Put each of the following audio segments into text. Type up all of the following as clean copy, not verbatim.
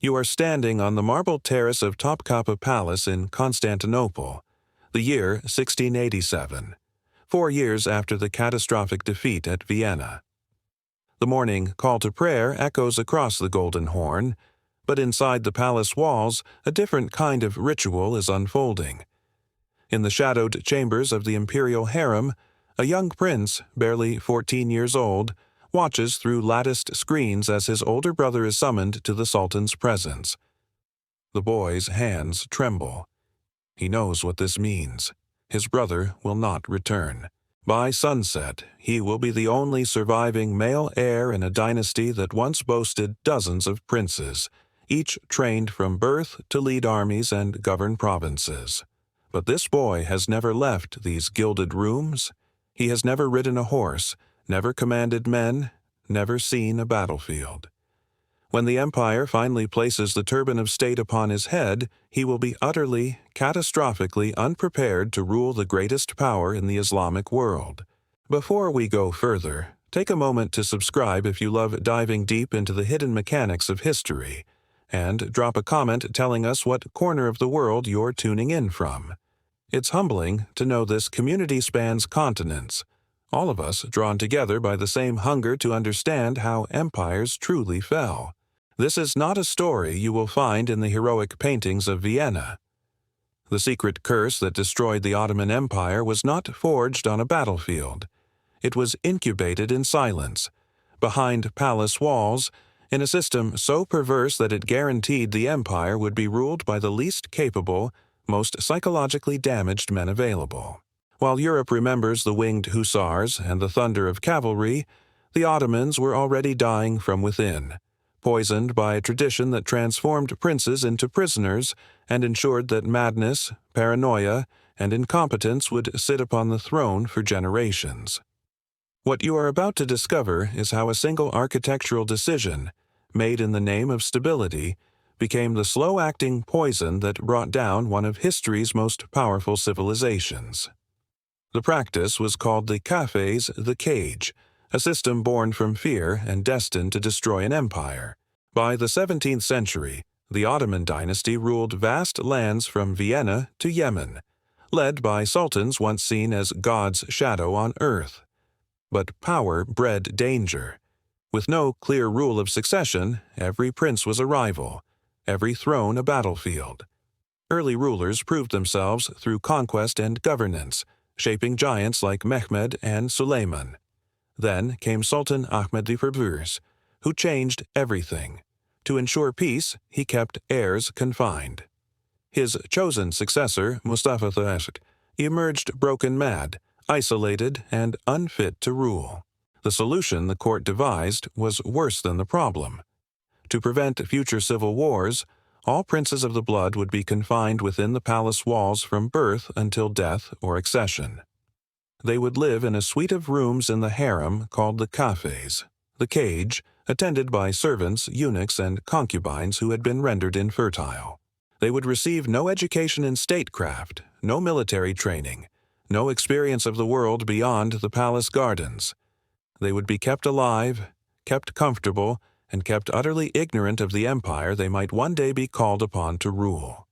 You are standing on the marble terrace of Topkapi Palace in Constantinople, the year 1687, 4 years after the catastrophic defeat at Vienna. The morning call to prayer echoes across the Golden Horn, but inside the palace walls, a different kind of ritual is unfolding. In the shadowed chambers of the imperial harem, a young prince, barely 14 years old, watches through latticed screens as his older brother is summoned to the sultan's presence. The boy's hands tremble. He knows what this means. His brother will not return. By sunset, he will be the only surviving male heir in a dynasty that once boasted dozens of princes, each trained from birth to lead armies and govern provinces. But this boy has never left these gilded rooms. He has never ridden a horse, never commanded men, never seen a battlefield. When the empire finally places the turban of state upon his head, he will be utterly, catastrophically unprepared to rule the greatest power in the Islamic world. Before we go further, take a moment to subscribe if you love diving deep into the hidden mechanics of history, and drop a comment telling us what corner of the world you're tuning in from. It's humbling to know this community spans continents, all of us drawn together by the same hunger to understand how empires truly fell. This is not a story you will find in the heroic paintings of Vienna. The secret curse that destroyed the Ottoman Empire was not forged on a battlefield. It was incubated in silence, behind palace walls, in a system so perverse that it guaranteed the empire would be ruled by the least capable, most psychologically damaged men available. While Europe remembers the winged hussars and the thunder of cavalry, the Ottomans were already dying from within, poisoned by a tradition that transformed princes into prisoners and ensured that madness, paranoia, and incompetence would sit upon the throne for generations. What you are about to discover is how a single architectural decision, made in the name of stability, became the slow-acting poison that brought down one of history's most powerful civilizations. The practice was called the cafes, the cage, a system born from fear and destined to destroy an empire. By the 17th century, the Ottoman dynasty ruled vast lands from Vienna to Yemen, led by sultans once seen as God's shadow on earth. But power bred danger. With no clear rule of succession, every prince was a rival, every throne a battlefield. Early rulers proved themselves through conquest and governance, shaping giants like Mehmed and Suleiman. Then came Sultan Ahmed the Firuz, who changed everything. To ensure peace, he kept heirs confined. His chosen successor, Mustafa II, emerged broken mad, isolated, and unfit to rule. The solution the court devised was worse than the problem. To prevent future civil wars, all princes of the blood would be confined within the palace walls from birth until death or accession. They would live in a suite of rooms in the harem called the cafes, the cage, attended by servants, eunuchs, and concubines who had been rendered infertile. They would receive no education in statecraft, no military training, no experience of the world beyond the palace gardens. They would be kept alive, kept comfortable, and kept utterly ignorant of the empire they might one day be called upon to rule.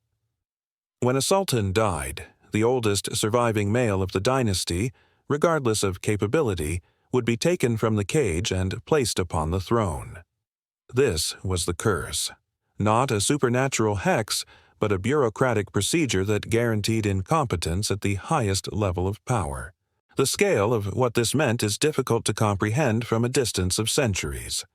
When a sultan died, the oldest surviving male of the dynasty, regardless of capability, would be taken from the cage and placed upon the throne. This was the curse. Not a supernatural hex, but a bureaucratic procedure that guaranteed incompetence at the highest level of power. The scale of what this meant is difficult to comprehend from a distance of centuries.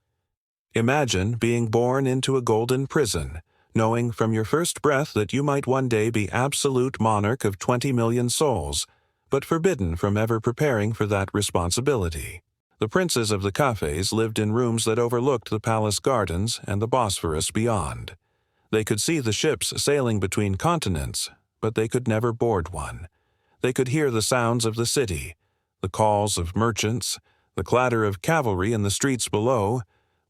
Imagine being born into a golden prison, knowing from your first breath that you might one day be absolute monarch of 20 million souls, but forbidden from ever preparing for that responsibility. The princes of the cafes lived in rooms that overlooked the palace gardens and the Bosphorus beyond. They could see the ships sailing between continents, but they could never board one. They could hear the sounds of the city, the calls of merchants, the clatter of cavalry in the streets below,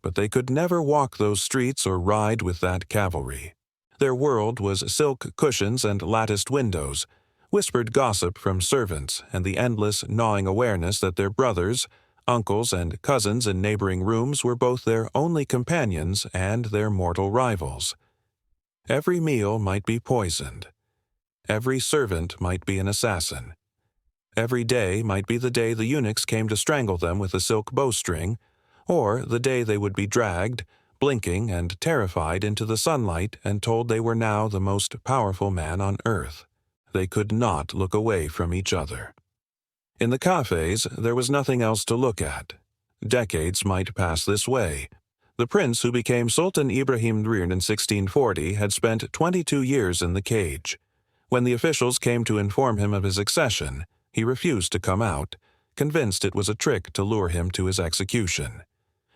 but they could never walk those streets or ride with that cavalry. Their world was silk cushions and latticed windows, whispered gossip from servants, and the endless, gnawing awareness that their brothers, Uncles and cousins in neighboring rooms were both their only companions and their mortal rivals. Every meal might be poisoned. Every servant might be an assassin. Every day might be the day the eunuchs came to strangle them with a silk bowstring, or the day they would be dragged, blinking and terrified, into the sunlight and told they were now the most powerful man on earth. They could not look away from each other. In the cafes, there was nothing else to look at. Decades might pass this way. The prince who became Sultan Ibrahim III in 1640 had spent 22 years in the cage. When the officials came to inform him of his accession, he refused to come out, convinced it was a trick to lure him to his execution.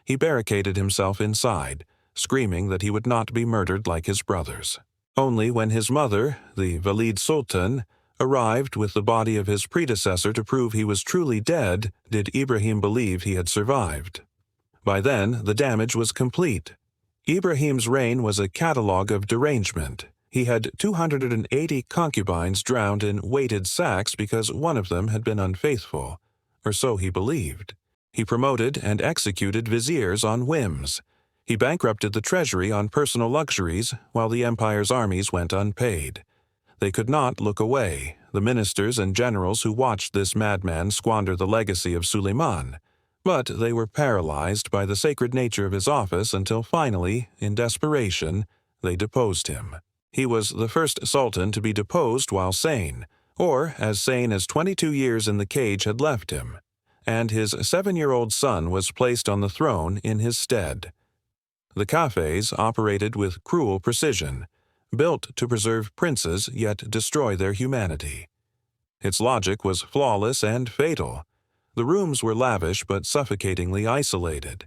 He barricaded himself inside, screaming that he would not be murdered like his brothers. Only when his mother, the Valid Sultan, arrived with the body of his predecessor to prove he was truly dead did Ibrahim believe he had survived. By then, the damage was complete. Ibrahim's reign was a catalogue of derangement. He had 280 concubines drowned in weighted sacks because one of them had been unfaithful, or so he believed. He promoted and executed viziers on whims. He bankrupted the treasury on personal luxuries while the empire's armies went unpaid. They could not look away, the ministers and generals who watched this madman squander the legacy of Suleiman, but they were paralyzed by the sacred nature of his office until finally, in desperation, they deposed him. He was the first sultan to be deposed while sane, or as sane as 22 years in the cage had left him, and his 7-year-old son was placed on the throne in his stead. The cafes operated with cruel precision, built to preserve princes yet destroy their humanity. Its logic was flawless and fatal. The rooms were lavish but suffocatingly isolated.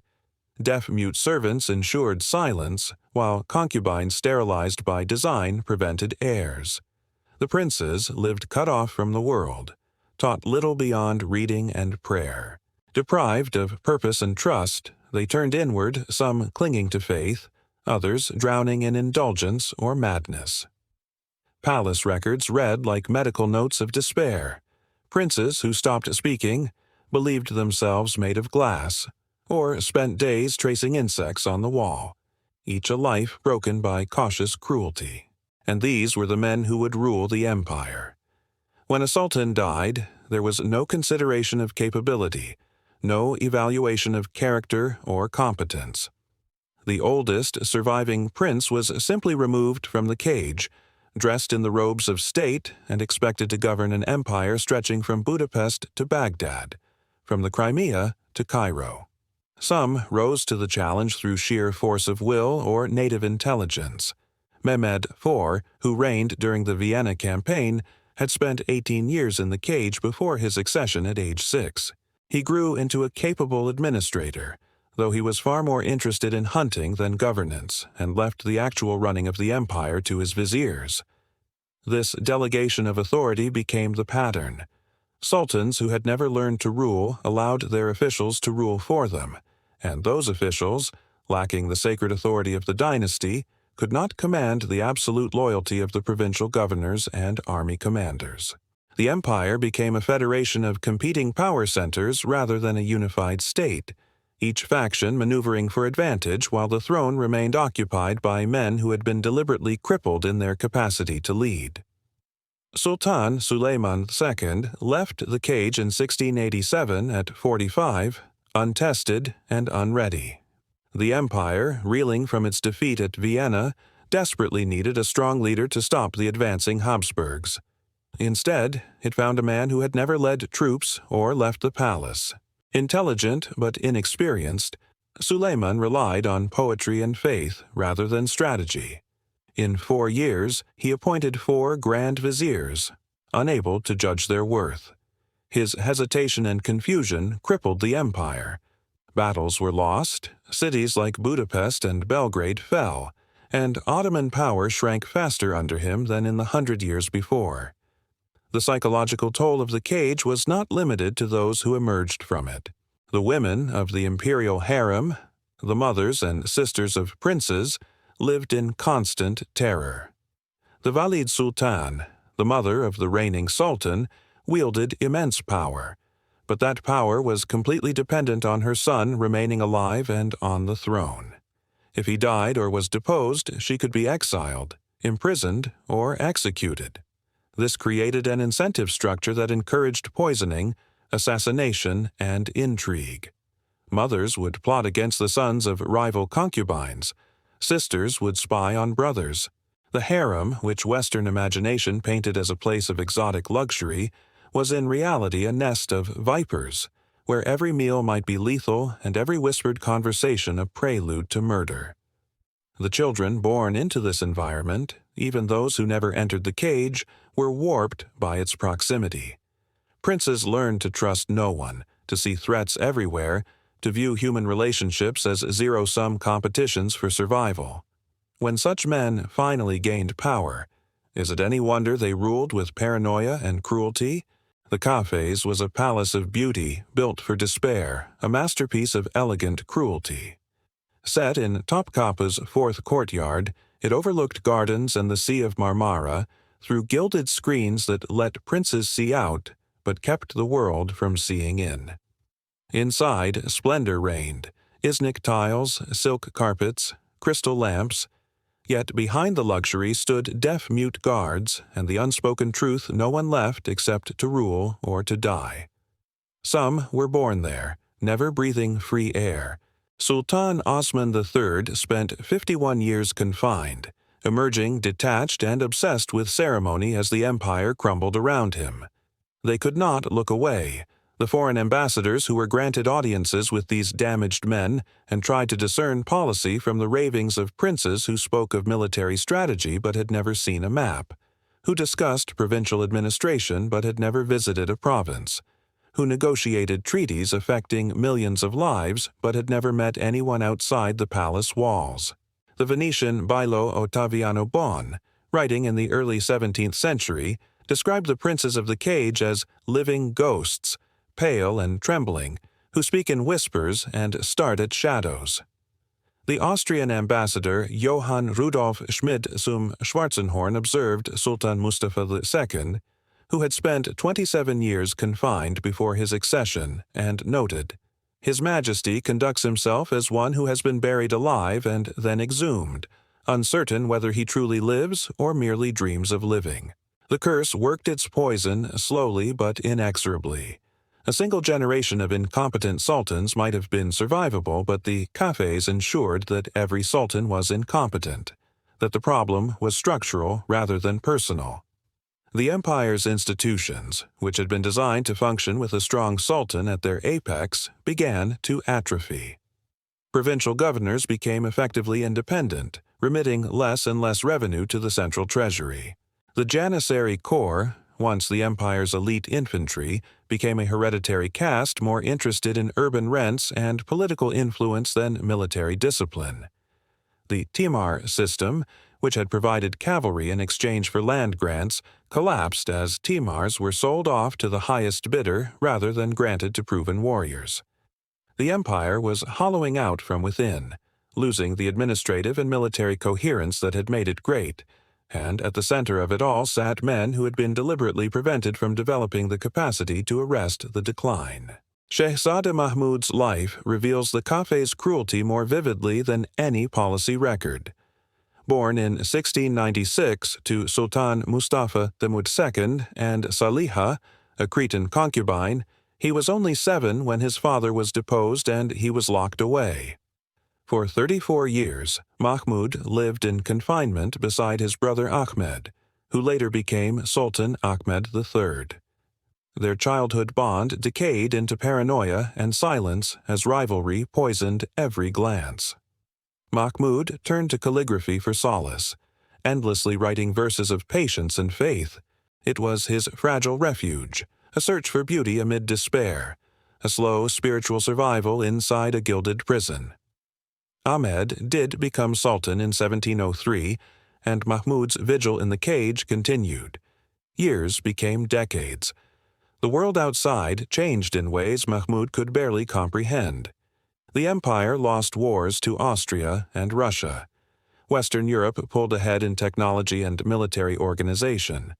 Deaf-mute servants ensured silence, while concubines sterilized by design prevented heirs. The princes lived cut off from the world, taught little beyond reading and prayer. Deprived of purpose and trust, they turned inward, some clinging to faith, others drowning in indulgence or madness. Palace records read like medical notes of despair. Princes who stopped speaking, believed themselves made of glass, or spent days tracing insects on the wall, each a life broken by cautious cruelty. And these were the men who would rule the empire. When a sultan died, there was no consideration of capability, no evaluation of character or competence. The oldest surviving prince was simply removed from the cage, dressed in the robes of state, and expected to govern an empire stretching from Budapest to Baghdad, from the Crimea to Cairo. Some rose to the challenge through sheer force of will or native intelligence. Mehmed IV, who reigned during the Vienna campaign, had spent 18 years in the cage before his accession at age 6. He grew into a capable administrator, though he was far more interested in hunting than governance, and left the actual running of the empire to his viziers. This delegation of authority became the pattern. Sultans who had never learned to rule allowed their officials to rule for them, and those officials, lacking the sacred authority of the dynasty, could not command the absolute loyalty of the provincial governors and army commanders. The empire became a federation of competing power centers rather than a unified state, each faction maneuvering for advantage while the throne remained occupied by men who had been deliberately crippled in their capacity to lead. Sultan Suleiman II left the cage in 1687 at 45, untested and unready. The empire, reeling from its defeat at Vienna, desperately needed a strong leader to stop the advancing Habsburgs. Instead, it found a man who had never led troops or left the palace. Intelligent but inexperienced, Suleiman relied on poetry and faith rather than strategy. In 4 years, he appointed 4 grand viziers, unable to judge their worth. His hesitation and confusion crippled the empire. Battles were lost, cities like Budapest and Belgrade fell, and Ottoman power shrank faster under him than in the 100 years before. The psychological toll of the cage was not limited to those who emerged from it. The women of the imperial harem, the mothers and sisters of princes, lived in constant terror. The Valid Sultan, the mother of the reigning sultan, wielded immense power, but that power was completely dependent on her son remaining alive and on the throne. If he died or was deposed, she could be exiled, imprisoned, or executed. This created an incentive structure that encouraged poisoning, assassination, and intrigue. Mothers would plot against the sons of rival concubines. Sisters would spy on brothers. The harem, which Western imagination painted as a place of exotic luxury, was in reality a nest of vipers, where every meal might be lethal and every whispered conversation a prelude to murder. The children born into this environment, even those who never entered the cage, were warped by its proximity. Princes learned to trust no one, to see threats everywhere, to view human relationships as zero-sum competitions for survival. When such men finally gained power, is it any wonder they ruled with paranoia and cruelty? The cafes was a palace of beauty built for despair, a masterpiece of elegant cruelty. Set in Topkapa's fourth courtyard, it overlooked gardens and the Sea of Marmara through gilded screens that let princes see out but kept the world from seeing in. Inside, splendor reigned, Iznik tiles, silk carpets, crystal lamps. Yet behind the luxury stood deaf-mute guards and the unspoken truth no one left except to rule or to die. Some were born there, never breathing free air. Sultan Osman III spent 51 years confined, emerging detached and obsessed with ceremony as the empire crumbled around him. They could not look away. The foreign ambassadors who were granted audiences with these damaged men and tried to discern policy from the ravings of princes who spoke of military strategy but had never seen a map, who discussed provincial administration but had never visited a province, who negotiated treaties affecting millions of lives but had never met anyone outside the palace walls. The Venetian Bailo Ottaviano Bon, writing in the early 17th century, described the princes of the cage as living ghosts, pale and trembling, who speak in whispers and start at shadows. The Austrian ambassador Johann Rudolf Schmid zum Schwarzenhorn observed Sultan Mustafa II, who had spent 27 years confined before his accession, and noted, "His Majesty conducts himself as one who has been buried alive and then exhumed, uncertain whether he truly lives or merely dreams of living." The curse worked its poison slowly but inexorably. A single generation of incompetent sultans might have been survivable, but the cafes ensured that every sultan was incompetent, that the problem was structural rather than personal. The empire's institutions, which had been designed to function with a strong sultan at their apex, began to atrophy. Provincial governors became effectively independent, remitting less and less revenue to the central treasury. The Janissary Corps, once the empire's elite infantry, became a hereditary caste more interested in urban rents and political influence than military discipline. The Timar system, which had provided cavalry in exchange for land grants, collapsed as Timars were sold off to the highest bidder rather than granted to proven warriors. The empire was hollowing out from within, losing the administrative and military coherence that had made it great, and at the center of it all sat men who had been deliberately prevented from developing the capacity to arrest the decline. Shehzada Mahmud's life reveals the cafe's cruelty more vividly than any policy record. Born in 1696 to Sultan Mustafa II and Saliha, a Cretan concubine, he was only 7 when his father was deposed and he was locked away. For 34 years, Mahmud lived in confinement beside his brother Ahmed, who later became Sultan Ahmed III. Their childhood bond decayed into paranoia and silence as rivalry poisoned every glance. Mahmud turned to calligraphy for solace, endlessly writing verses of patience and faith. It was his fragile refuge, a search for beauty amid despair, a slow spiritual survival inside a gilded prison. Ahmed did become sultan in 1703, and Mahmud's vigil in the cage continued. Years became decades. The world outside changed in ways Mahmud could barely comprehend. The empire lost wars to Austria and Russia. Western Europe pulled ahead in technology and military organization.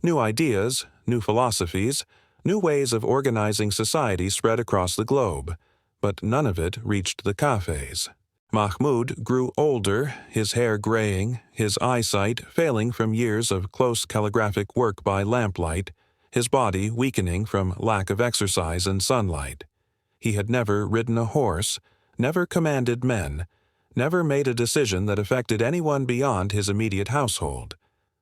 New ideas, new philosophies, New ways of organizing society spread across the globe, but none of it reached the cafes. Mahmud grew older, his hair graying, his eyesight failing from years of close calligraphic work by lamplight, his body weakening from lack of exercise and sunlight. He had never ridden a horse, never commanded men, never made a decision that affected anyone beyond his immediate household.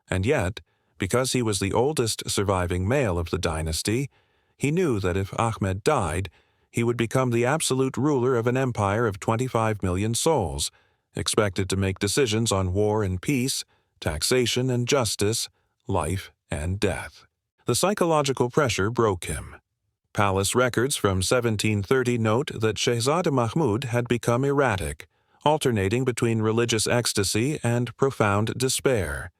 And yet, because he was the oldest surviving male of the dynasty, he knew that if Ahmed died, he would become the absolute ruler of an empire of 25 million souls, expected to make decisions on war and peace, taxation and justice, life and death. The psychological pressure broke him. Palace records from 1730 note that Shehzada Mahmud had become erratic, alternating between religious ecstasy and profound despair.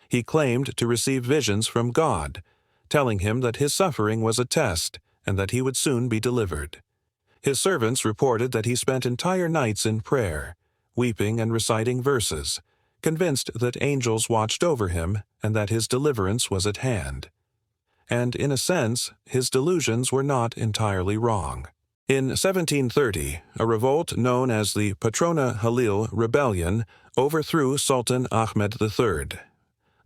He claimed to receive visions from God, telling him that his suffering was a test and that he would soon be delivered. His servants reported that he spent entire nights in prayer, weeping and reciting verses, convinced that angels watched over him and that his deliverance was at hand. And in a sense, his delusions were not entirely wrong. In 1730, a revolt known as the Patrona Halil Rebellion overthrew Sultan Ahmed III.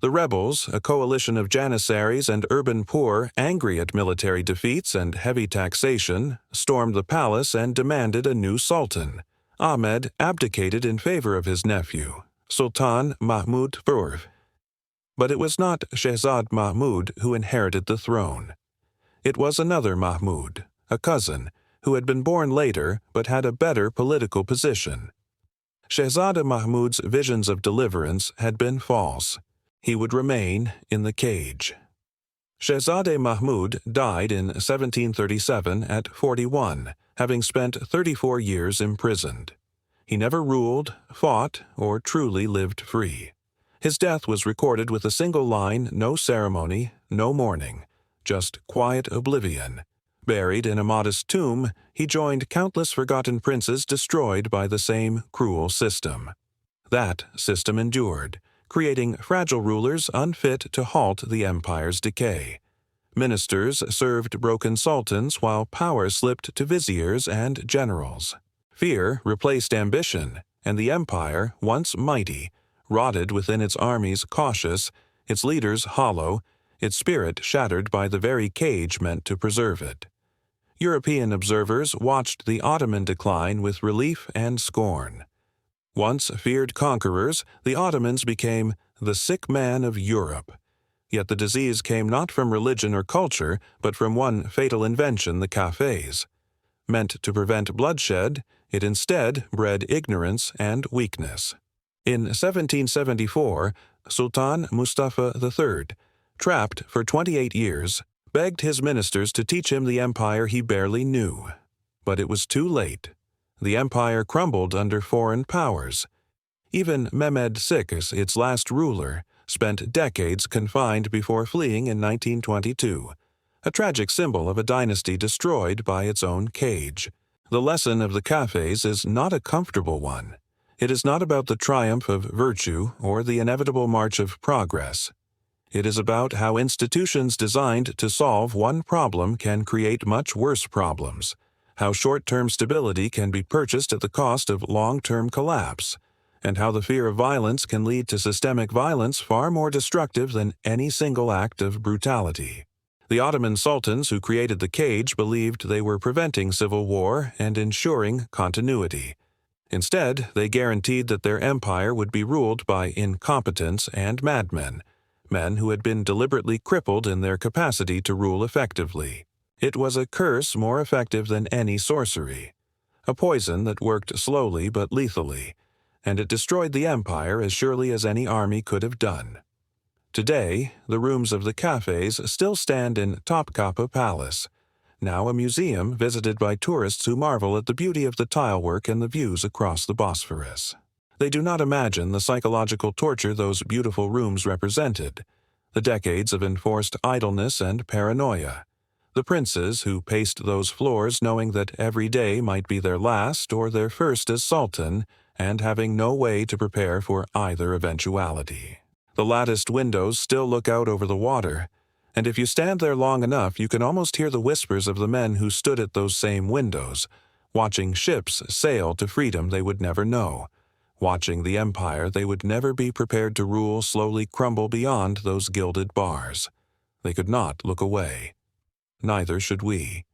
The rebels, a coalition of janissaries and urban poor angry at military defeats and heavy taxation, stormed the palace and demanded a new sultan. Ahmed abdicated in favor of his nephew, Sultan Mahmud II. But it was not Shehzad Mahmud who inherited the throne. It was another Mahmud, a cousin, who had been born later but had a better political position. Shehzada Mahmud's visions of deliverance had been false. He would remain in the cage. Shehzade Mahmud died in 1737 at 41, having spent 34 years imprisoned. He never ruled, fought, or truly lived free. His death was recorded with a single line, no ceremony, no mourning, just quiet oblivion. Buried in a modest tomb, he joined countless forgotten princes destroyed by the same cruel system. That system endured, creating fragile rulers unfit to halt the empire's decay. Ministers served broken sultans while power slipped to viziers and generals. Fear replaced ambition, and the empire, once mighty, rotted within its armies cautious, its leaders hollow, its spirit shattered by the very cage meant to preserve it. European observers watched the Ottoman decline with relief and scorn. Once feared conquerors, the Ottomans became the sick man of Europe. Yet the disease came not from religion or culture, but from one fatal invention, the cafes. Meant to prevent bloodshed, it instead bred ignorance and weakness. In 1774, Sultan Mustafa III, trapped for 28 years, begged his ministers to teach him the empire he barely knew. But it was too late. The empire crumbled under foreign powers. Even Mehmed VI, its last ruler, spent decades confined before fleeing in 1922, a tragic symbol of a dynasty destroyed by its own cage. The lesson of the cafes is not a comfortable one. It is not about the triumph of virtue or the inevitable march of progress. It is about how institutions designed to solve one problem can create much worse problems, how short-term stability can be purchased at the cost of long-term collapse, and how the fear of violence can lead to systemic violence far more destructive than any single act of brutality. The Ottoman sultans who created the cage believed they were preventing civil war and ensuring continuity. Instead, they guaranteed that their empire would be ruled by incompetents and madmen, men who had been deliberately crippled in their capacity to rule effectively. It was a curse more effective than any sorcery, a poison that worked slowly but lethally, and it destroyed the empire as surely as any army could have done. Today, the rooms of the cafes still stand in Topkapi Palace, now a museum visited by tourists who marvel at the beauty of the tilework and the views across the Bosphorus. They do not imagine the psychological torture those beautiful rooms represented, the decades of enforced idleness and paranoia, the princes who paced those floors knowing that every day might be their last or their first as sultan, and having no way to prepare for either eventuality. The latticed windows still look out over the water, And if you stand there long enough, you can almost hear the whispers of the men who stood at those same windows, watching ships sail to freedom they would never know, watching the empire they would never be prepared to rule slowly crumble beyond those gilded bars. They could not look away. Neither should we.